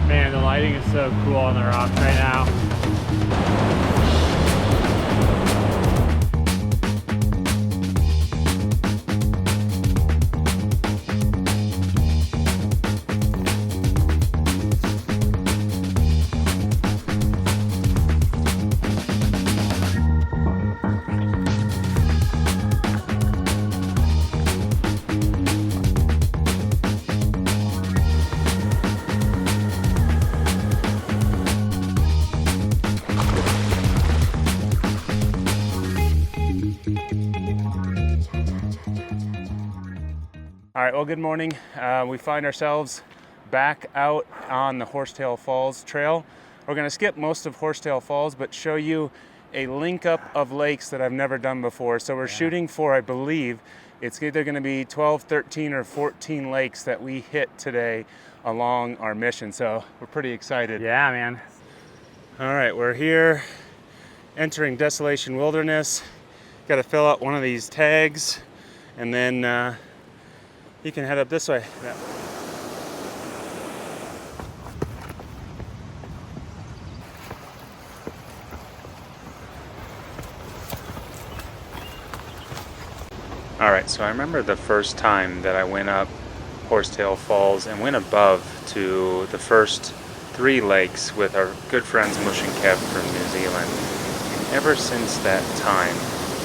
Man, the lighting is so cool on the rocks right now. All right, well, good morning. We find ourselves back out on the Horsetail Falls Trail. We're gonna skip most of Horsetail Falls, but show you a link up of lakes that I've never done before. So we're shooting for, I believe, it's either gonna be 12, 13, or 14 lakes that we hit today along our mission. So we're pretty excited. Yeah, man. All right, we're here entering Desolation Wilderness. Got to fill out one of these tags, and then you can head up this way. Yeah. All right, so I remember the first time that I went up Horsetail Falls and went above to the first 3 lakes with our good friends Mush and Kev from New Zealand. And ever since that time,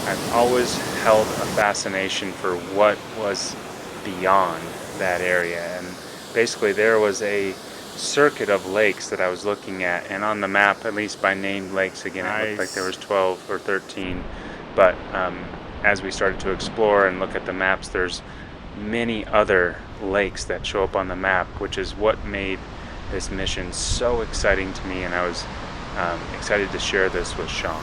I've always held a fascination for what was beyond that area. And basically there was a circuit of lakes that I was looking at, and on the map, at least by named lakes, again, it looked like there was 12 or 13. But as we started to explore and look at the maps, there's many other lakes that show up on the map, which is what made this mission so exciting to me, and I was excited to share this with Sean.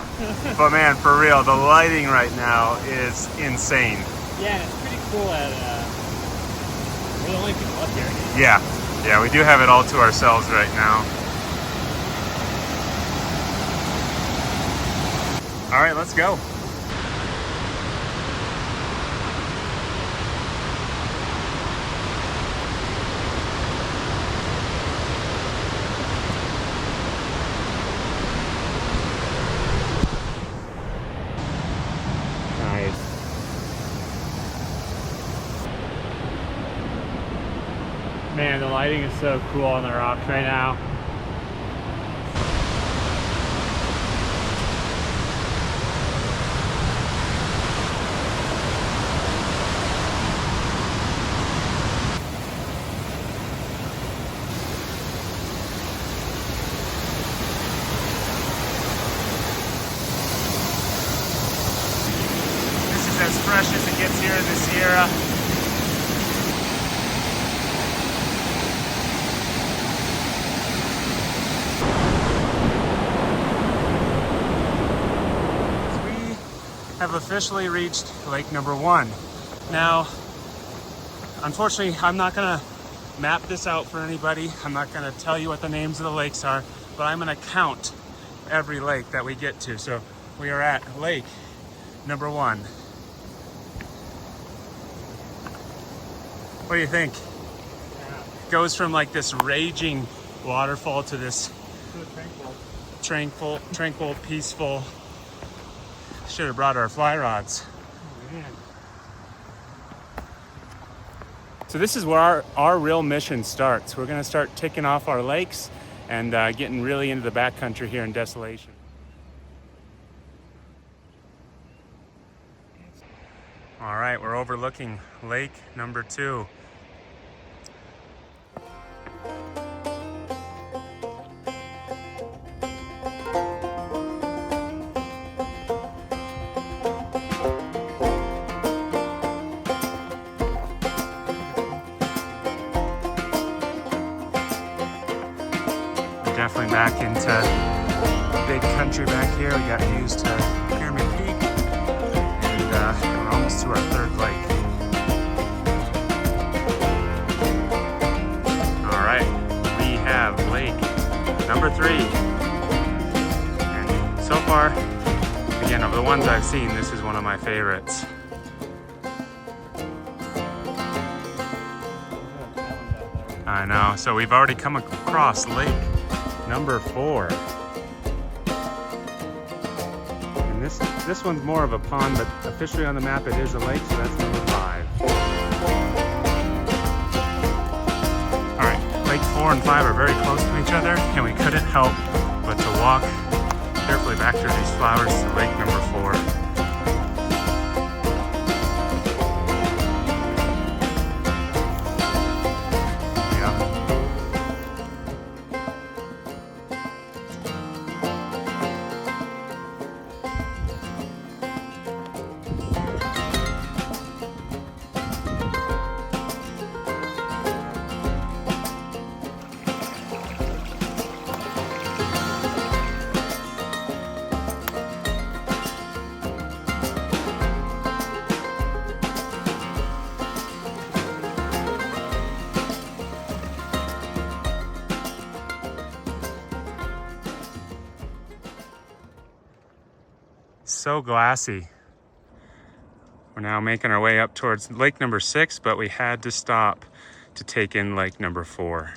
But man, for real, the lighting right now is insane. Yeah, it's pretty cool that we're the only people up here. Yeah, we do have it all to ourselves right now. All right, let's go. Man, the lighting is so cool on the rocks right now. This is as fresh as it gets here in the Sierra. Have officially reached lake number 1. Now, unfortunately, I'm not gonna map this out for anybody. I'm not gonna tell you what the names of the lakes are, but I'm gonna count every lake that we get to. So we are at lake number 1. What do you think? It goes from like this raging waterfall to this tranquil, peaceful. Should have brought our fly rods. Oh, man. So this is where our real mission starts. We're gonna start ticking off our lakes and getting really into the backcountry here in Desolation. All right, we're overlooking lake number 2. Definitely back into big country back here. We got views to Pyramid Peak, and we're almost to our 3rd lake. All right, we have lake number 3, and so far, again, of the ones I've seen, this is one of my favorites. I know. So we've already come across lake number 4. And this one's more of a pond, but officially on the map it is a lake, so that's number 5. Alright, lake 4 and 5 are very close to each other, and we couldn't help but to walk carefully back through these flowers to lake number 4. So glassy. We're now making our way up towards lake number 6, but we had to stop to take in lake number 4.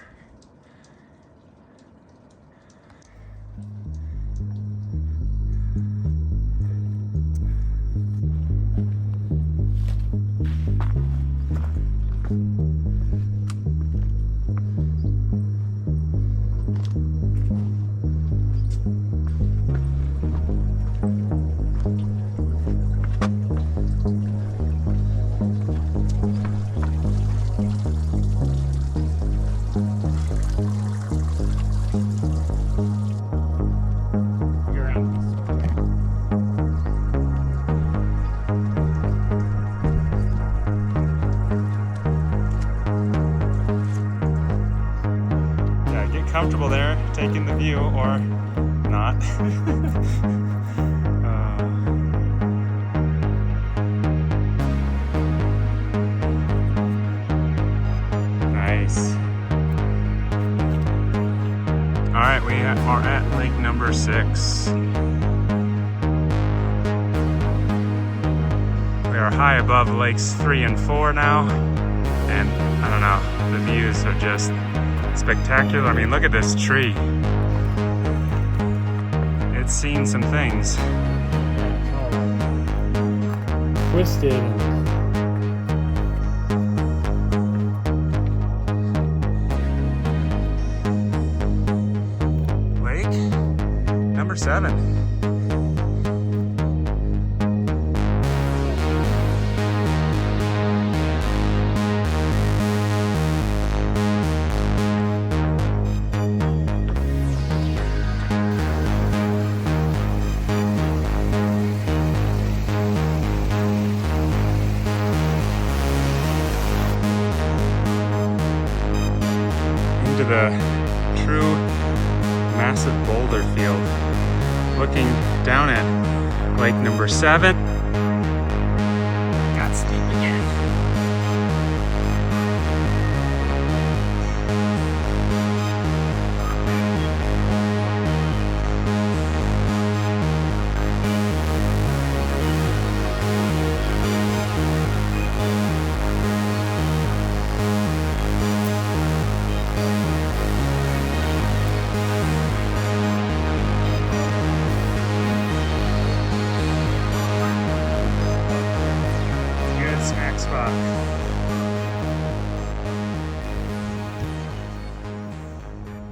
Comfortable there, taking the view, or not. Nice. All right, we are at lake number 6. We are high above lakes 3 and 4 now, and I don't know, the views are just spectacular. I mean, look at this tree. It's seen some things. Twisted. Lake number 7. To the true massive boulder field. Looking down at lake number 7. Got steep again. Spot.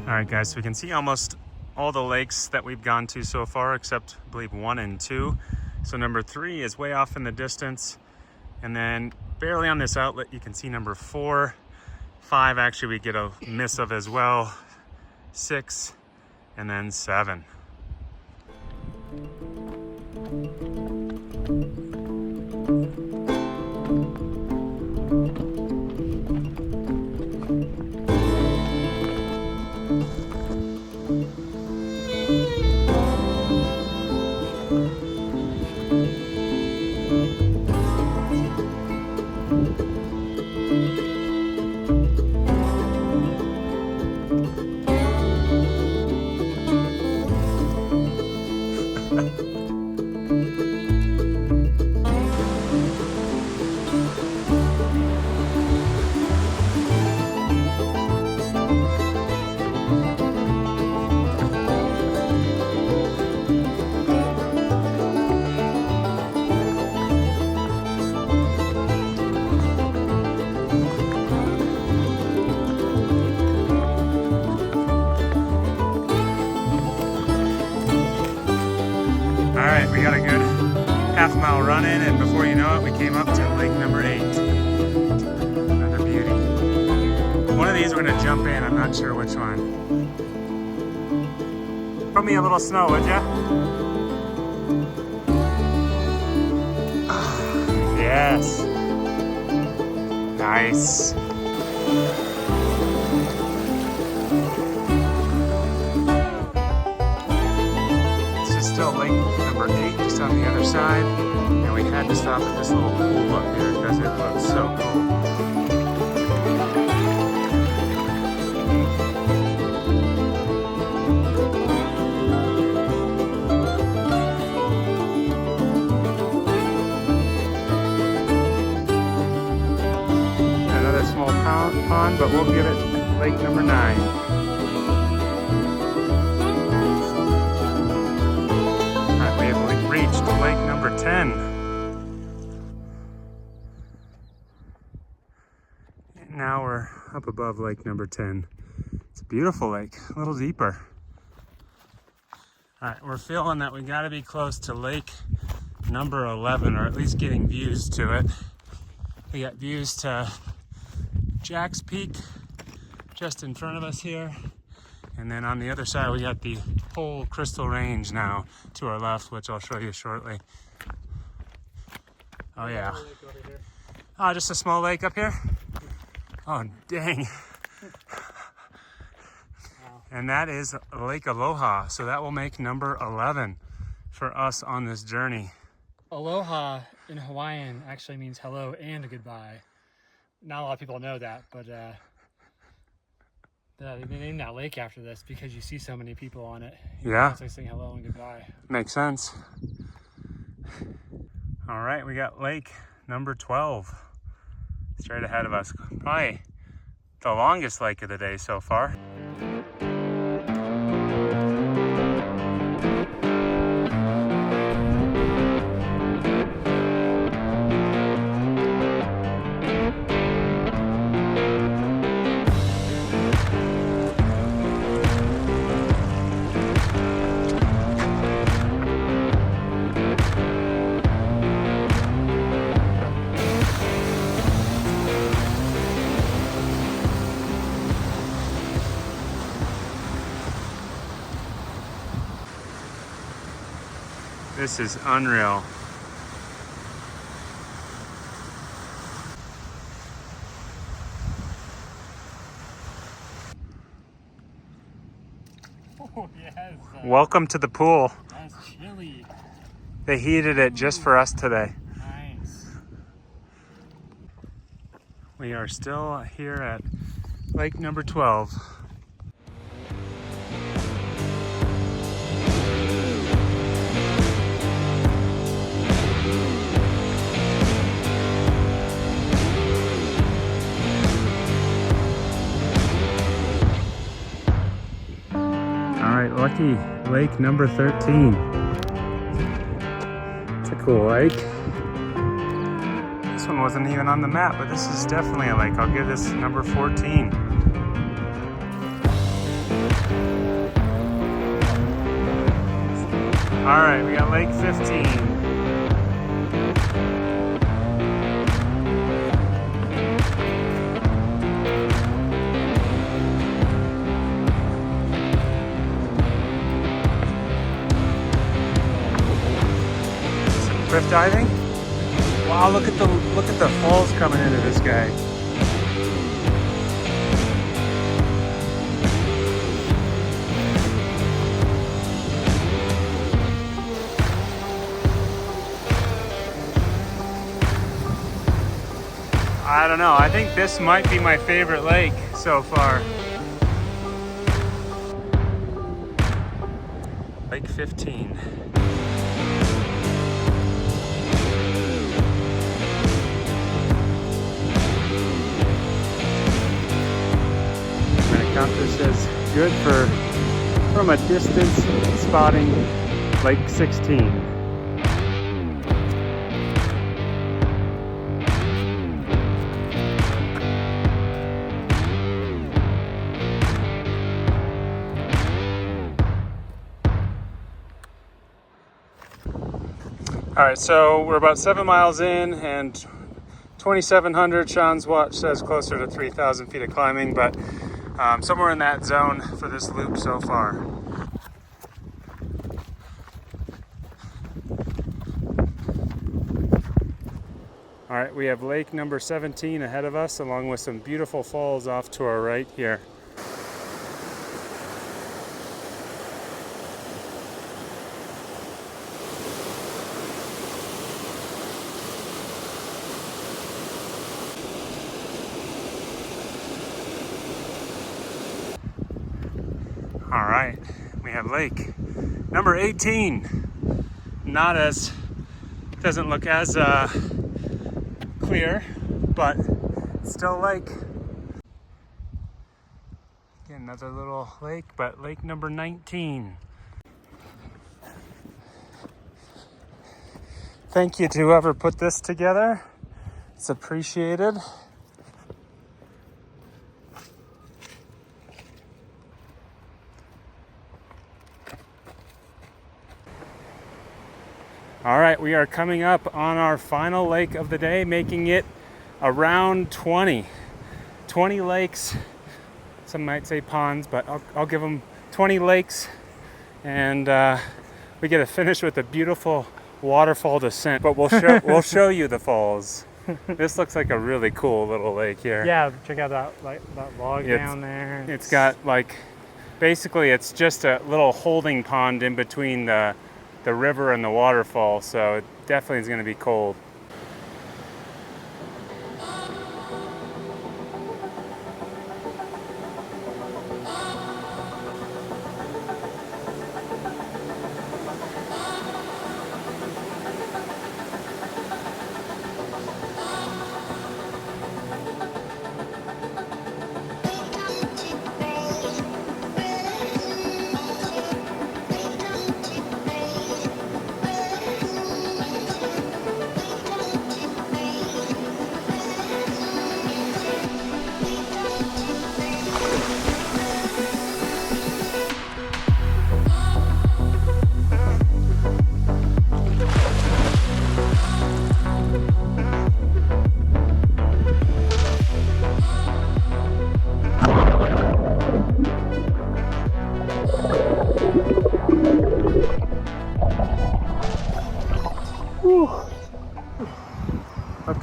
All right, guys, so we can see almost all the lakes that we've gone to so far, except I believe 1 and 2. So number 3 is way off in the distance, and then barely on this outlet you can see number 4. 5 actually we get a miss of as well. 6 and then 7. mile run in, and before you know it, we came up to lake number 8. Another beauty. One of these we're gonna jump in, I'm not sure which one. Throw me a little snow, would ya? Yes. Nice. This is still lake number 8, just on the other side. And we had to stop at this little pool up here because it looks so cool. Another small pond, but we'll give it lake number 9. Alright, we have reached lake number 10. And now we're up above lake number 10. It's a beautiful lake, a little deeper. Alright, we're feeling that we gotta be close to lake number 11, or at least getting views to it. We got views to Jack's Peak just in front of us here, and then on the other side we got the whole Crystal Range now to our left, which I'll show you shortly. Oh yeah. Oh, just a small lake up here? Oh dang. And that is Lake Aloha, so that will make number 11 for us on this journey. Aloha in Hawaiian actually means hello and goodbye. Not a lot of people know that, but they named that lake after this because you see so many people on it. Yeah. It's like saying hello and goodbye. Makes sense. All right, we got lake number 12 straight ahead of us. Probably the longest lake of the day so far. This is unreal. Oh, yes. Welcome to the pool. That's chilly. They heated it just for us today. Nice. We are still here at lake number 12. Lucky lake number 13. It's a cool lake. This one wasn't even on the map, but this is definitely a lake. I'll give this number 14. All right, we got lake 15. Cliff diving. Wow, look at the falls coming into this guy. I don't know. I think this might be my favorite lake so far. Lake 15. This is good for from a distance spotting Lake 16. All right, so we're about 7 miles in, and 2,700. Sean's watch says closer to 3,000 feet of climbing, but somewhere in that zone for this loop so far. All right, we have lake number 17 ahead of us, along with some beautiful falls off to our right here. All right, we have lake number 18. Doesn't look as clear, but still lake. Again, another little lake, but lake number 19. Thank you to whoever put this together. It's appreciated. All right, we are coming up on our final lake of the day, making it around 20 lakes. Some might say ponds, but I'll give them 20 lakes. And we get to finish with a beautiful waterfall descent, but we'll show you the falls. This looks like a really cool little lake here. Yeah, check out that log down there. It's got basically it's just a little holding pond in between the river and the waterfall, so it definitely is going to be cold.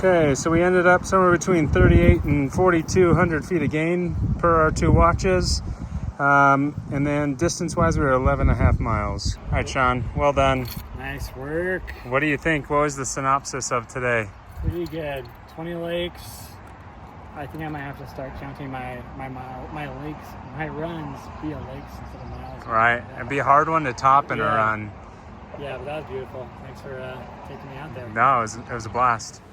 Okay, so we ended up somewhere between 3,800 and 4,200 feet of gain per our two watches. And then distance-wise, we were 11.5 miles. All right, Sean, well done. Nice work. What do you think? What was the synopsis of today? Pretty good. 20 lakes. I think I might have to start counting my lakes, my runs via lakes instead of miles. Right, it'd be a hard one to top in a run. Yeah, but that was beautiful. Thanks for taking me out there. No, it was a blast.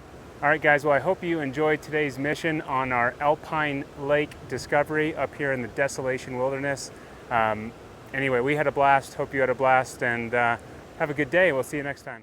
All right, guys, well, I hope you enjoyed today's mission on our Alpine Lake discovery up here in the Desolation Wilderness. Anyway, we had a blast. Hope you had a blast, and have a good day. We'll see you next time.